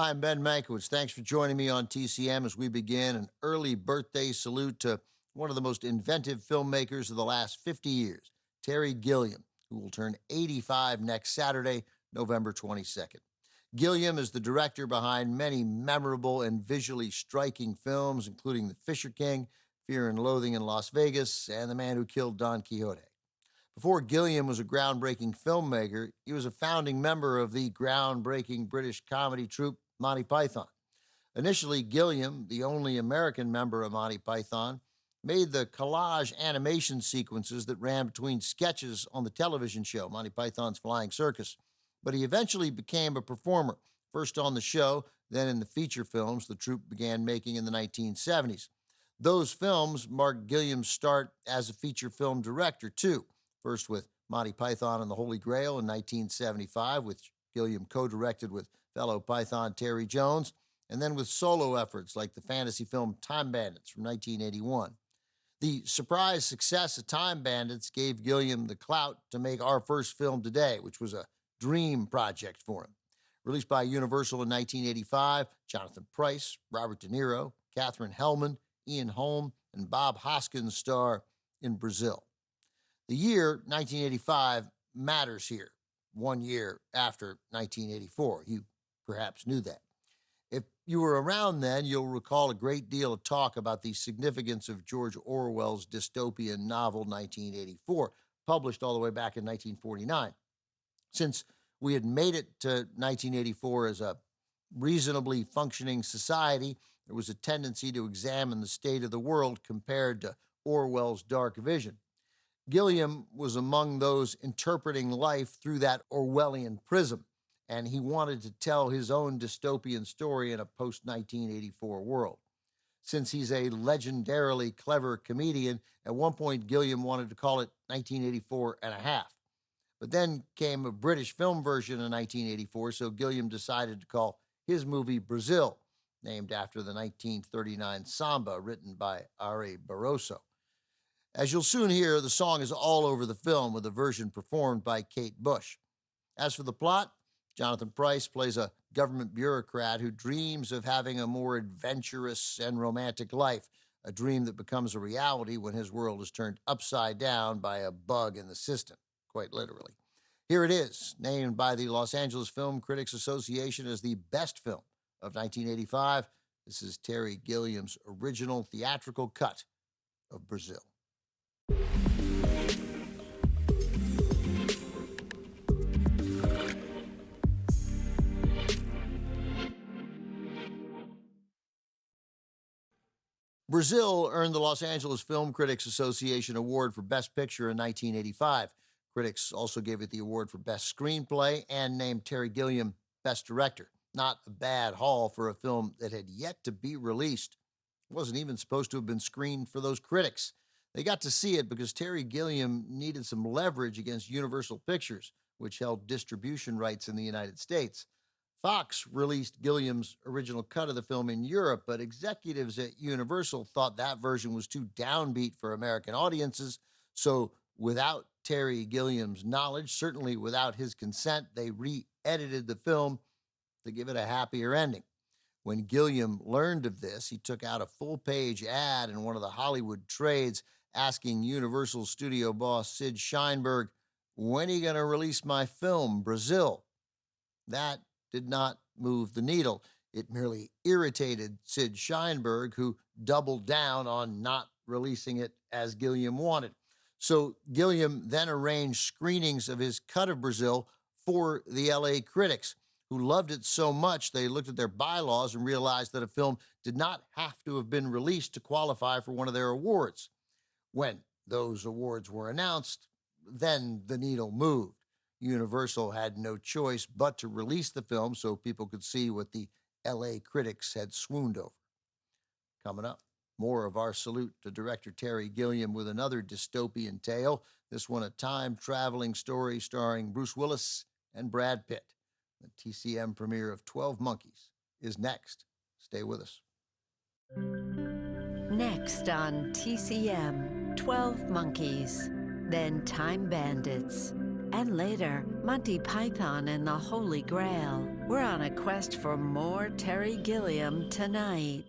Hi, I'm Ben Mankiewicz. Thanks for joining me on TCM as we begin an early birthday salute to one of the most inventive filmmakers of the last 50 years, Terry Gilliam, who will turn 85 next Saturday, November 22nd. Gilliam is the director behind many memorable and visually striking films, including The Fisher King, Fear and Loathing in Las Vegas, and The Man Who Killed Don Quixote. Before Gilliam was a groundbreaking filmmaker, he was a founding member of the groundbreaking British comedy troupe Monty Python. Initially, Gilliam, the only American member of Monty Python, made the collage animation sequences that ran between sketches on the television show, Monty Python's Flying Circus. But he eventually became a performer, first on the show, then in the feature films the troupe began making in the 1970s. Those films marked Gilliam's start as a feature film director, too. First with Monty Python and the Holy Grail in 1975, which Gilliam co-directed with fellow Python Terry Jones, and then with solo efforts like the fantasy film Time Bandits from 1981. The surprise success of Time Bandits gave Gilliam the clout to make our first film today, which was a dream project for him. Released by Universal in 1985, Jonathan Pryce, Robert De Niro, Katherine Hellman, Ian Holm, and Bob Hoskins star in Brazil. The year 1985 matters here, 1 year after 1984. You perhaps knew that. If you were around then, you'll recall a great deal of talk about the significance of George Orwell's dystopian novel 1984, published all the way back in 1949. Since we had made it to 1984 as a reasonably functioning society, there was a tendency to examine the state of the world compared to Orwell's dark vision. Gilliam was among those interpreting life through that Orwellian prism, and he wanted to tell his own dystopian story in a post-1984 world. Since he's a legendarily clever comedian, at one point Gilliam wanted to call it 1984 and a half. But then came a British film version in 1984, so Gilliam decided to call his movie Brazil, named after the 1939 samba written by Ari Barroso. As you'll soon hear, the song is all over the film, with a version performed by Kate Bush. As for the plot, Jonathan Pryce plays a government bureaucrat who dreams of having a more adventurous and romantic life, a dream that becomes a reality when his world is turned upside down by a bug in the system, quite literally. Here it is, named by the Los Angeles Film Critics Association as the best film of 1985. This is Terry Gilliam's original theatrical cut of Brazil. Brazil earned the Los Angeles Film Critics Association Award for Best Picture in 1985. Critics also gave it the award for Best Screenplay and named Terry Gilliam Best Director. Not a bad haul for a film that had yet to be released. It wasn't even supposed to have been screened for those critics. They got to see it because Terry Gilliam needed some leverage against Universal Pictures, which held distribution rights in the United States. Fox released Gilliam's original cut of the film in Europe, but executives at Universal thought that version was too downbeat for American audiences, so without Terry Gilliam's knowledge, certainly without his consent, they re-edited the film to give it a happier ending. When Gilliam learned of this, he took out a full-page ad in one of the Hollywood trades asking Universal studio boss Sid Sheinberg, "When are you going to release my film, Brazil?" That did not move the needle. It merely irritated Sid Sheinberg, who doubled down on not releasing it as Gilliam wanted. So Gilliam then arranged screenings of his cut of Brazil for the LA critics, who loved it so much they looked at their bylaws and realized that a film did not have to have been released to qualify for one of their awards. When those awards were announced, then the needle moved. Universal had no choice but to release the film so people could see what the LA critics had swooned over. Coming up, more of our salute to director Terry Gilliam with another dystopian tale, this one a time-traveling story starring Bruce Willis and Brad Pitt. The TCM premiere of 12 Monkeys is next. Stay with us. Next on TCM, 12 Monkeys, then Time Bandits. And later, Monty Python and the Holy Grail. We're on a quest for more Terry Gilliam tonight.